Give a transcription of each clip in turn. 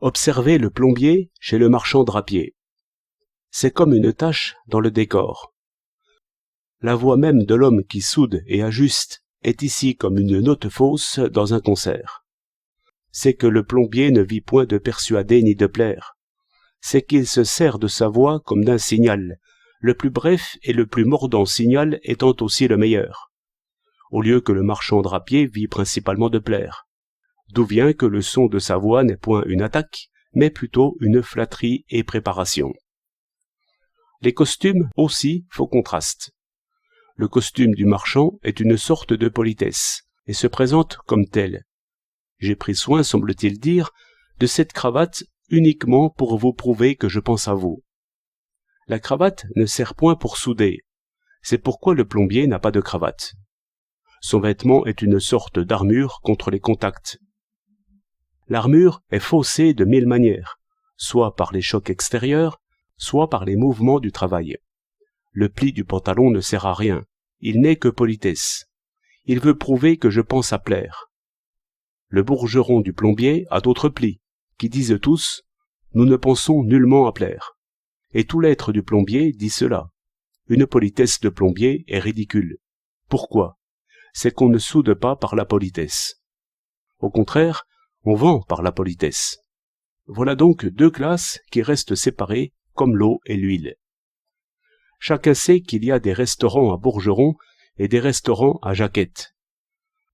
Observez le plombier chez le marchand drapier. C'est comme une tache dans le décor. La voix même de l'homme qui soude et ajuste est ici comme une note fausse dans un concert. C'est que le plombier ne vit point de persuader ni de plaire. C'est qu'il se sert de sa voix comme d'un signal, le plus bref et le plus mordant signal étant aussi le meilleur, au lieu que le marchand drapier vit principalement de plaire. D'où vient que le son de sa voix n'est point une attaque, mais plutôt une flatterie et préparation. Les costumes aussi font contraste. Le costume du marchand est une sorte de politesse, et se présente comme tel. J'ai pris soin, semble-t-il dire, de cette cravate uniquement pour vous prouver que je pense à vous. La cravate ne sert point pour souder, c'est pourquoi le plombier n'a pas de cravate. Son vêtement est une sorte d'armure contre les contacts. L'armure est faussée de 1000 manières, soit par les chocs extérieurs, soit par les mouvements du travail. Le pli du pantalon ne sert à rien, il n'est que politesse. Il veut prouver que je pense à plaire. Le bourgeron du plombier a d'autres plis, qui disent tous « nous ne pensons nullement à plaire ». Et tout l'être du plombier dit cela. Une politesse de plombier est ridicule. Pourquoi ? C'est qu'on ne soude pas par la politesse. Au contraire, on vend par la politesse. Voilà donc deux classes qui restent séparées comme l'eau et l'huile. Chacun sait qu'il y a des restaurants à Bourgeron et des restaurants à Jaquette.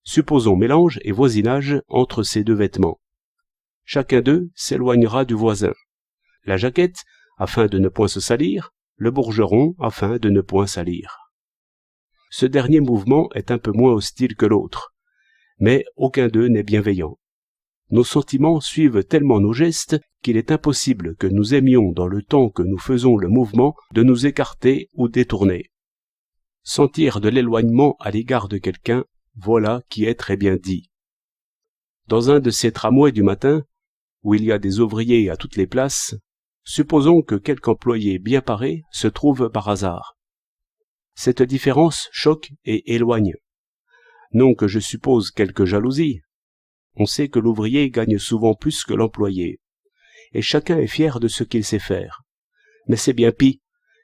Supposons mélange et voisinage entre ces deux vêtements. Chacun d'eux s'éloignera du voisin. La Jaquette, afin de ne point se salir, le Bourgeron, afin de ne point salir. Ce dernier mouvement est un peu moins hostile que l'autre, mais aucun d'eux n'est bienveillant. Nos sentiments suivent tellement nos gestes qu'il est impossible que nous aimions dans le temps que nous faisons le mouvement de nous écarter ou détourner. Sentir de l'éloignement à l'égard de quelqu'un, voilà qui est très bien dit. Dans un de ces tramways du matin, où il y a des ouvriers à toutes les places, supposons que quelque employé bien paré se trouve par hasard. Cette différence choque et éloigne. Non que je suppose quelque jalousie. On sait que l'ouvrier gagne souvent plus que l'employé, et chacun est fier de ce qu'il sait faire. Mais c'est bien pis,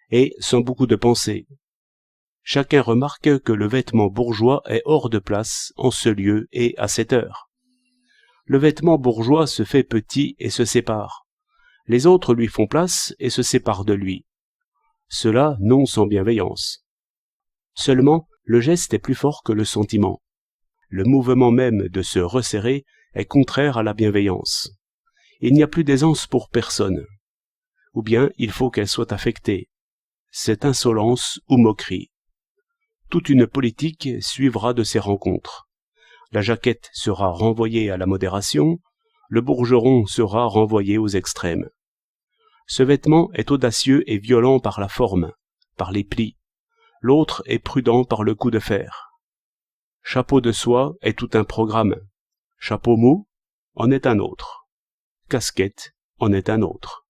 et sans beaucoup de pensée. Chacun remarque que le vêtement bourgeois est hors de place en ce lieu et à cette heure. Le vêtement bourgeois se fait petit et se sépare. Les autres lui font place et se séparent de lui. Cela non sans bienveillance. Seulement, le geste est plus fort que le sentiment. Le mouvement même de se resserrer est contraire à la bienveillance. Il n'y a plus d'aisance pour personne. Ou bien il faut qu'elle soit affectée. C'est insolence ou moquerie. Toute une politique suivra de ces rencontres. La Jaquette sera renvoyée à la modération, le Bourgeron sera renvoyé aux extrêmes. Ce vêtement est audacieux et violent par la forme, par les plis. L'autre est prudent par le coup de fer. Chapeau de soie est tout un programme. Chapeau mou en est un autre. Casquette en est un autre.